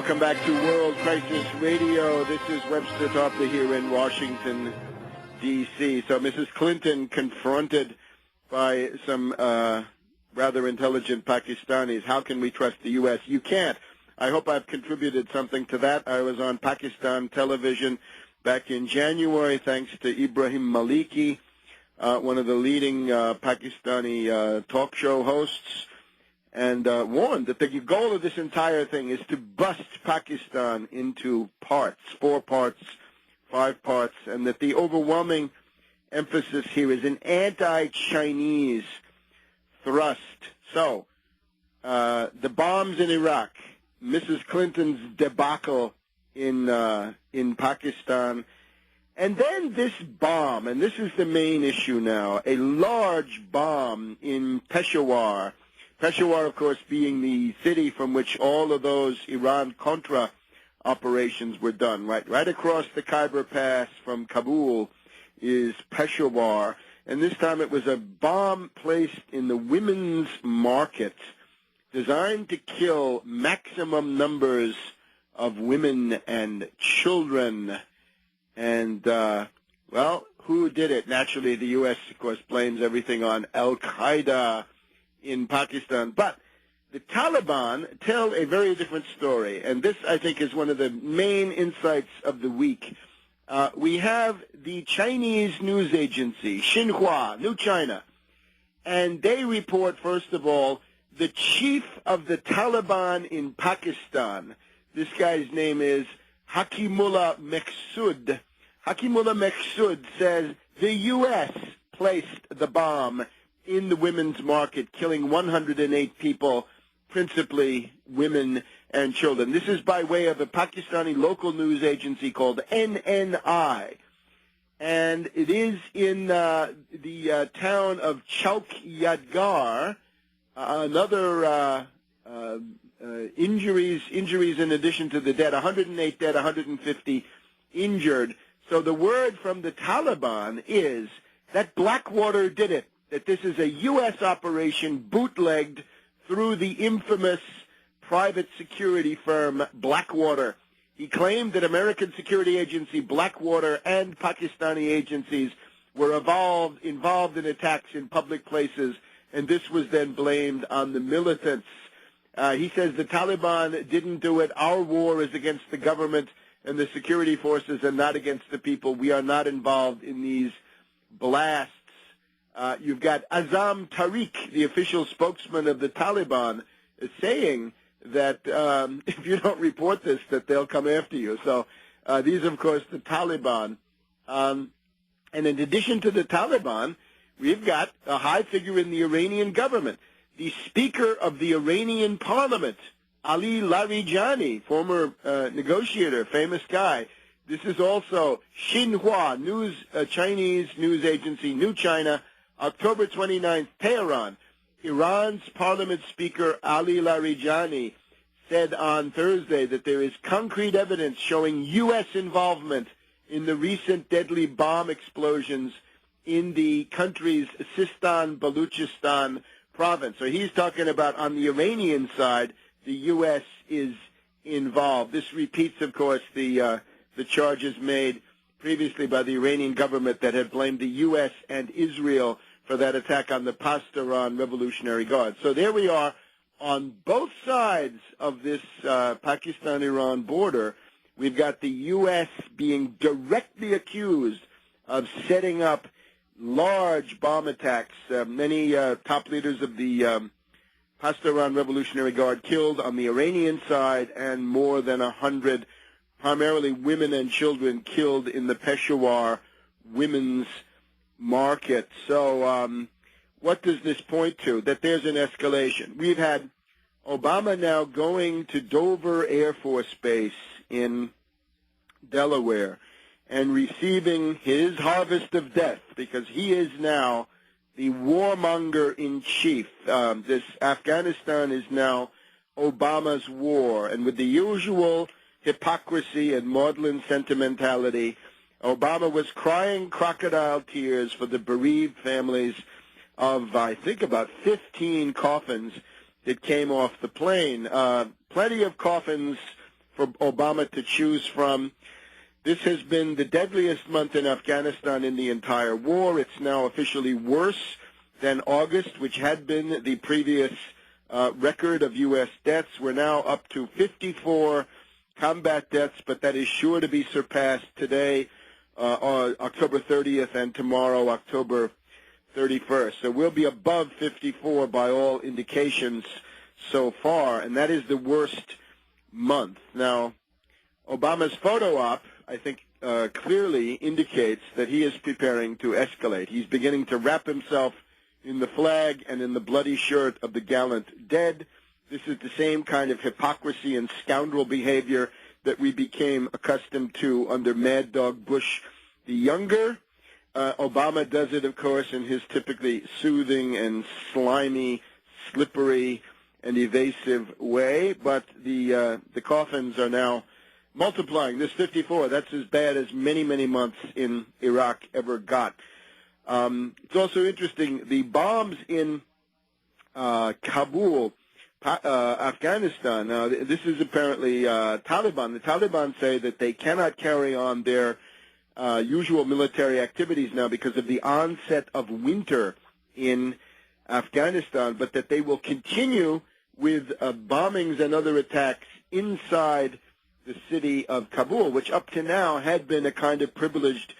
Welcome back to World Crisis Radio. This is Webster Tarpley here in Washington, D.C. So Mrs. Clinton confronted by some rather intelligent Pakistanis. How can we trust the U.S.? You can't. I hope I've contributed something to that. I was on Pakistan television back in January thanks to Ibrahim Maliki, one of the leading Pakistani talk show hosts, and warned that the goal of this entire thing is to bust Pakistan into parts, 4 parts, 5 parts, and that the overwhelming emphasis here is an anti-Chinese thrust. So, the bombs in Iraq, Mrs. Clinton's debacle in Pakistan, and then this bomb, and this is the main issue now, a large bomb in Peshawar. Peshawar, of course, being the city from which all of those Iran-Contra operations were done. Right across the Khyber Pass from Kabul is Peshawar, and this time it was a bomb placed in the women's market designed to kill maximum numbers of women and children. And, well, who did it? Naturally, the U.S., of course, blames everything on Al-Qaeda in Pakistan. But the Taliban tell a very different story, and this, I think, is one of the main insights of the week. We have the Chinese news agency, Xinhua, New China, and they report, first of all, the chief of the Taliban in Pakistan. This guy's name is Hakimullah Maqsood. Hakimullah Maqsood says the U.S. placed the bomb in the women's market, killing 108 people, principally women and children. This is by way of a Pakistani local news agency called NNI. And it is in the town of Chowk Yadgar. Another injuries in addition to the dead, 108 dead, 150 injured. So the word from the Taliban is that Blackwater did it, that this is a U.S. operation bootlegged through the infamous private security firm Blackwater. He claimed that American security agency Blackwater and Pakistani agencies were involved in attacks in public places, and this was then blamed on the militants. He says the Taliban didn't do it. Our war is against the government and the security forces and not against the people. We are not involved in these blasts. You've got Azam Tariq, the official spokesman of the Taliban, saying that if you don't report this, that they'll come after you. So these are, of course, the Taliban. And in addition to the Taliban, we've got a high figure in the Iranian government. The Speaker of the Iranian Parliament, Ali Larijani, former negotiator, famous guy. This is also Xinhua, Chinese news agency, New China, October 29th, Tehran. Iran's Parliament Speaker Ali Larijani said on Thursday that there is concrete evidence showing U.S. involvement in the recent deadly bomb explosions in the country's Sistan-Baluchistan province. So he's talking about on the Iranian side, the U.S. is involved. This repeats, of course, the charges made previously by the Iranian government that had blamed the U.S. and Israel for that attack on the Pasdaran Revolutionary Guard. So there we are on both sides of this Pakistan-Iran border. We've got the U.S. being directly accused of setting up large bomb attacks. Many top leaders of the Pasdaran Revolutionary Guard killed on the Iranian side, and more than 100, primarily women and children, killed in the Peshawar women's market. So what does this point to? That there's an escalation. We've had Obama now going to Dover Air Force Base in Delaware and receiving his harvest of death, because he is now the warmonger in chief. This Afghanistan is now Obama's war, and with the usual hypocrisy and maudlin sentimentality, Obama was crying crocodile tears for the bereaved families of, I think, about 15 coffins that came off the plane. Plenty of coffins for Obama to choose from. This has been the deadliest month in Afghanistan in the entire war. It's now officially worse than August, which had been the previous record of U.S. deaths. We're now up to 54 combat deaths, but that is sure to be surpassed today, on October 30th, and tomorrow, October 31st. So we'll be above 54 by all indications so far, and that is the worst month. Now, Obama's photo op, I think, clearly indicates that he is preparing to escalate. He's beginning to wrap himself in the flag and in the bloody shirt of the gallant dead. This is the same kind of hypocrisy and scoundrel behavior that we became accustomed to under Mad Dog Bush the Younger. Obama does it, of course, in his typically soothing and slimy, slippery, and evasive way, but the coffins are now multiplying. This 54, that's as bad as many, many months in Iraq ever got. It's also interesting, the bombs in Kabul, Afghanistan, this is apparently Taliban. The Taliban say that they cannot carry on their usual military activities now because of the onset of winter in Afghanistan, but that they will continue with bombings and other attacks inside the city of Kabul, which up to now had been a kind of privileged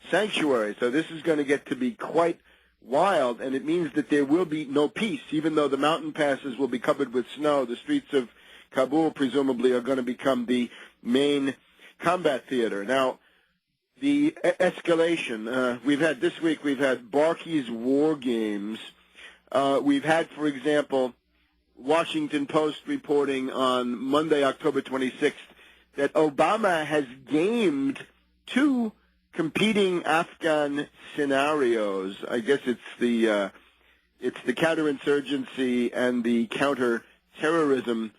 sanctuary. So this is going to get to be quite wild, and it means that there will be no peace. Even though the mountain passes will be covered with snow, the streets of Kabul presumably are going to become the main combat theater. Now, the escalation, this week we've had Barkey's War Games. We've had, for example, Washington Post reporting on Monday, October 26th, that Obama has gamed two competing Afghan scenarios. I guess it's the counterinsurgency and the counter-terrorism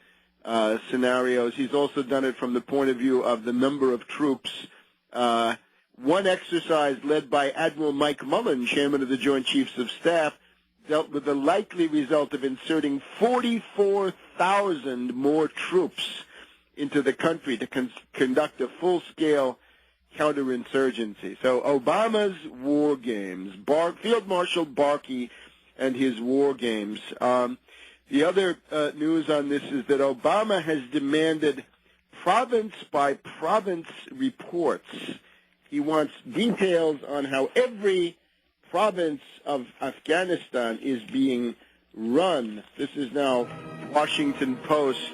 scenarios. He's also done it from the point of view of the number of troops. One exercise led by Admiral Mike Mullen, chairman of the Joint Chiefs of Staff, dealt with the likely result of inserting 44,000 more troops into the country to conduct a full-scale counterinsurgency. So Obama's war games, Field Marshal Barkey and his war games. The other news on this is that Obama has demanded province-by-province reports. He wants details on how every province of Afghanistan is being run. This is now Washington Post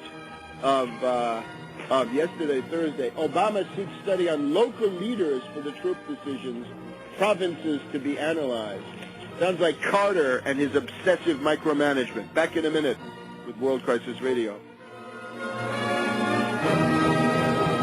of yesterday, Thursday. Obama seeks study on local leaders for the troop decisions, provinces to be analyzed. Sounds like Carter and his obsessive micromanagement. Back in a minute with World Crisis Radio.